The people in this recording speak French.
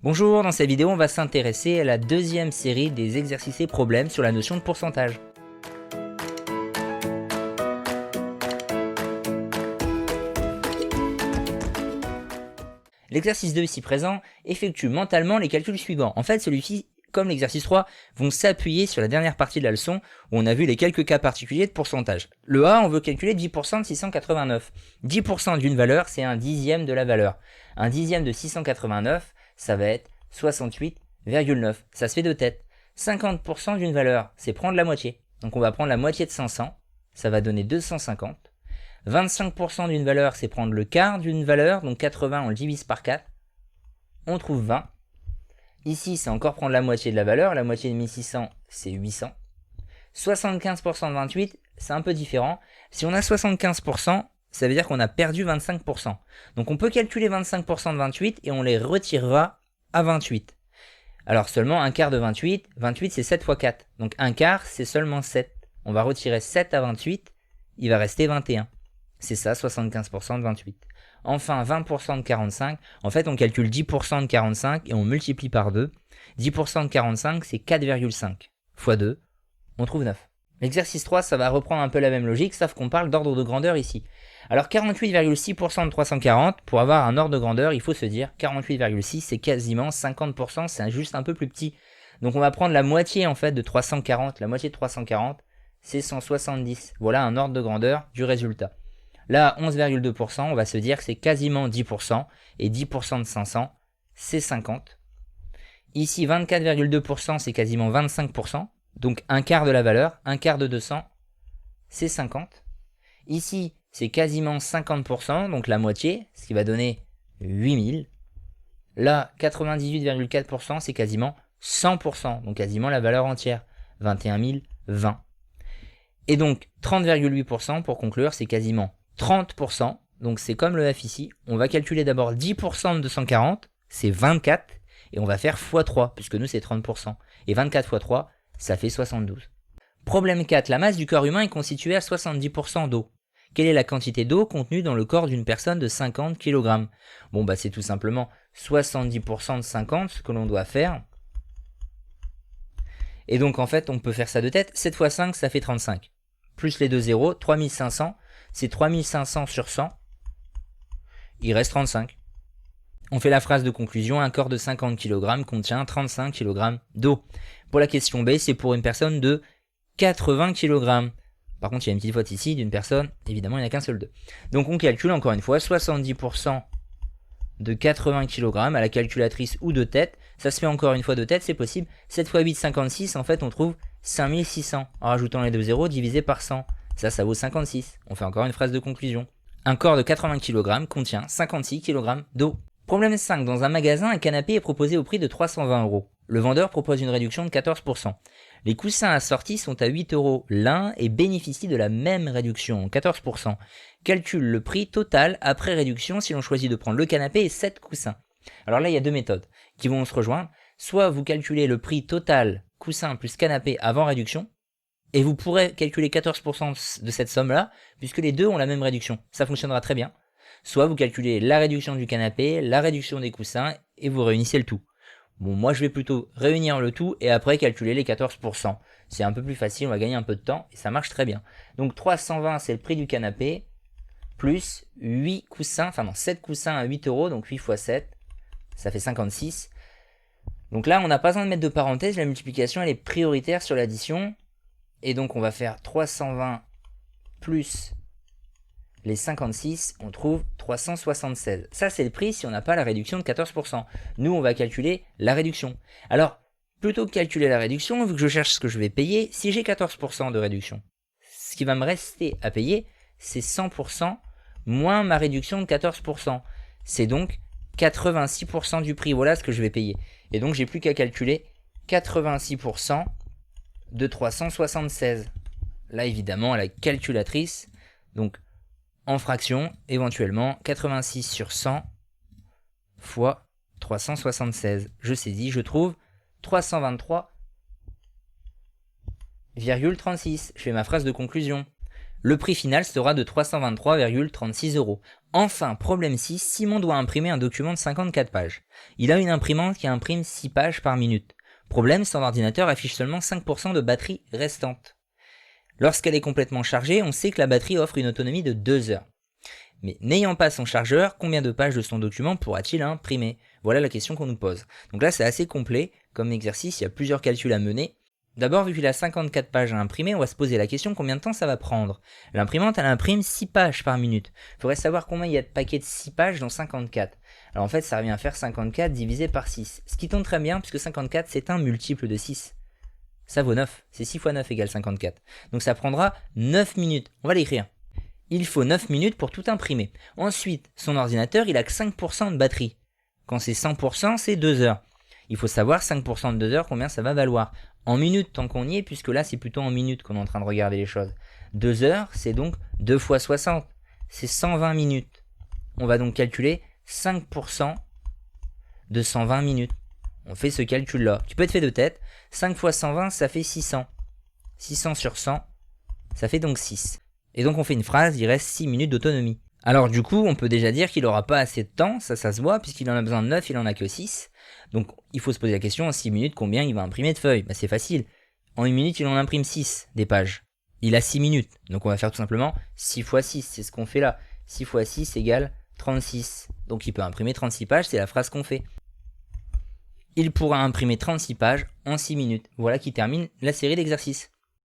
Bonjour, dans cette vidéo on va s'intéresser à la deuxième série des exercices et problèmes sur la notion de pourcentage. L'exercice 2 ici présent effectue mentalement les calculs suivants. En fait, celui-ci, comme l'exercice 3, vont s'appuyer sur la dernière partie de la leçon où on a vu les quelques cas particuliers de pourcentage. Le A, on veut calculer 10% de 689. 10% d'une valeur, c'est un dixième de la valeur. Un dixième de 689, ça va être 68,9. Ça se fait de tête. 50% d'une valeur, c'est prendre la moitié. Donc on va prendre la moitié de 500, ça va donner 250. 25% d'une valeur, c'est prendre le quart d'une valeur, donc 80, on le divise par 4, on trouve 20. Ici, c'est encore prendre la moitié de la valeur, la moitié de 1600, c'est 800. 75% de 28, c'est un peu différent. Si on a 75%, ça veut dire qu'on a perdu 25%. Donc on peut calculer 25% de 28 et on les retirera à 28. Alors seulement un quart de 28, 28 c'est 7 fois 4, donc un quart c'est seulement 7. On va retirer 7 à 28, il va rester 21. C'est ça, 75% de 28. Enfin, 20% de 45. En fait, on calcule 10% de 45 et on multiplie par 2. 10% de 45, c'est 4,5 fois 2. On trouve 9. L'exercice 3, ça va reprendre un peu la même logique, sauf qu'on parle d'ordre de grandeur ici. Alors 48,6% de 340, pour avoir un ordre de grandeur, il faut se dire 48,6, c'est quasiment 50%, c'est juste un peu plus petit. Donc on va prendre la moitié en fait de 340. La moitié de 340, c'est 170. Voilà un ordre de grandeur du résultat. Là, 11,2%, on va se dire que c'est quasiment 10%, et 10% de 500, c'est 50. Ici, 24,2%, c'est quasiment 25%, donc un quart de la valeur, un quart de 200, c'est 50. Ici, c'est quasiment 50%, donc la moitié, ce qui va donner 8000. Là, 98,4%, c'est quasiment 100%, donc quasiment la valeur entière, 21 020. Et donc, 30,8% pour conclure, c'est quasiment 30%, donc c'est comme le F ici, on va calculer d'abord 10% de 240, c'est 24, et on va faire x3, puisque nous c'est 30%, et 24 x 3, ça fait 72. Problème 4, la masse du corps humain est constituée à 70% d'eau. Quelle est la quantité d'eau contenue dans le corps d'une personne de 50 kg? Bon bah c'est tout simplement 70% de 50, ce que l'on doit faire. Et donc en fait on peut faire ça de tête, 7 x 5 ça fait 35. Plus les deux zéros, 3500, c'est 3500 sur 100, il reste 35. On fait la phrase de conclusion, un corps de 50 kg contient 35 kg d'eau. Pour la question B, c'est pour une personne de 80 kg. Par contre, il y a une petite faute ici, d'une personne, évidemment, il n'y en a qu'un seul d'eux. Donc on calcule encore une fois 70% de 80 kg à la calculatrice ou de tête. Ça se fait encore une fois de tête, c'est possible. 7 x 8, 56, en fait on trouve 5600 en rajoutant les deux zéros divisé par 100. Ça vaut 56. On fait encore une phrase de conclusion. Un corps de 80 kg contient 56 kg d'eau. Problème 5. Dans un magasin, un canapé est proposé au prix de 320 €. Le vendeur propose une réduction de 14%. Les coussins assortis sont à 8 € l'un et bénéficient de la même réduction, 14%. Calcule le prix total après réduction si l'on choisit de prendre le canapé et 7 coussins. Alors là, il y a deux méthodes qui vont se rejoindre. Soit vous calculez le prix total coussin plus canapé avant réduction, et vous pourrez calculer 14% de cette somme-là, puisque les deux ont la même réduction. Ça fonctionnera très bien. Soit vous calculez la réduction du canapé, la réduction des coussins, et vous réunissez le tout. Bon, moi je vais plutôt réunir le tout et après calculer les 14%. C'est un peu plus facile, on va gagner un peu de temps, et ça marche très bien. Donc 320 c'est le prix du canapé, plus 8 coussins, enfin non, 7 coussins à 8 €, donc 8 x 7, ça fait 56. Donc là on n'a pas besoin de mettre de parenthèse, la multiplication elle est prioritaire sur l'addition. Et donc on va faire 320 plus les 56, on trouve 376. Ça c'est le prix si on n'a pas la réduction de 14%. Nous on va calculer la réduction. Alors, plutôt que calculer la réduction, vu que je cherche ce que je vais payer, si j'ai 14% de réduction, ce qui va me rester à payer, c'est 100% moins ma réduction de 14%. C'est donc 86% du prix, voilà ce que je vais payer. Et donc j'ai plus qu'à calculer 86% de 376. Là évidemment à la calculatrice, donc en fraction, éventuellement 86 sur 100 fois 376. Je saisis, je trouve 323,36. Je fais ma phrase de conclusion. Le prix final sera de 323,36 €. Enfin, problème 6, Simon doit imprimer un document de 54 pages. Il a une imprimante qui imprime 6 pages par minute. Problème, son ordinateur affiche seulement 5% de batterie restante. Lorsqu'elle est complètement chargée, on sait que la batterie offre une autonomie de 2 heures. Mais n'ayant pas son chargeur, combien de pages de son document pourra-t-il imprimer? Voilà la question qu'on nous pose. Donc là, c'est assez complet comme exercice, il y a plusieurs calculs à mener. D'abord, vu qu'il a 54 pages à imprimer, on va se poser la question combien de temps ça va prendre. L'imprimante, elle imprime 6 pages par minute. Il faudrait savoir combien il y a de paquets de 6 pages dans 54. Alors en fait, ça revient à faire 54 divisé par 6. Ce qui tombe très bien, puisque 54, c'est un multiple de 6. Ça vaut 9. C'est 6 fois 9 égale 54. Donc ça prendra 9 minutes. On va l'écrire. Il faut 9 minutes pour tout imprimer. Ensuite, son ordinateur, il a que 5% de batterie. Quand c'est 100%, c'est 2 heures. Il faut savoir 5% de 2 heures, combien ça va valoir. En minutes, tant qu'on y est, puisque là, c'est plutôt en minutes qu'on est en train de regarder les choses. 2 heures, c'est donc 2 fois 60. C'est 120 minutes. On va donc calculer 5% de 120 minutes. On fait ce calcul-là. Tu peux être fait de tête. 5 fois 120, ça fait 600. 600 sur 100, ça fait donc 6. Et donc on fait une phrase, il reste 6 minutes d'autonomie. Alors du coup, on peut déjà dire qu'il n'aura pas assez de temps, ça se voit, puisqu'il en a besoin de 9, il en a que 6. Donc il faut se poser la question, en 6 minutes, combien il va imprimer de feuilles? C'est facile. En 1 minute, il en imprime 6 des pages. Il a 6 minutes. Donc on va faire tout simplement 6 fois 6, c'est ce qu'on fait là. 6 fois 6 égale 36. Donc il peut imprimer 36 pages, c'est la phrase qu'on fait. Il pourra imprimer 36 pages en 6 minutes. Voilà qui termine la série d'exercices.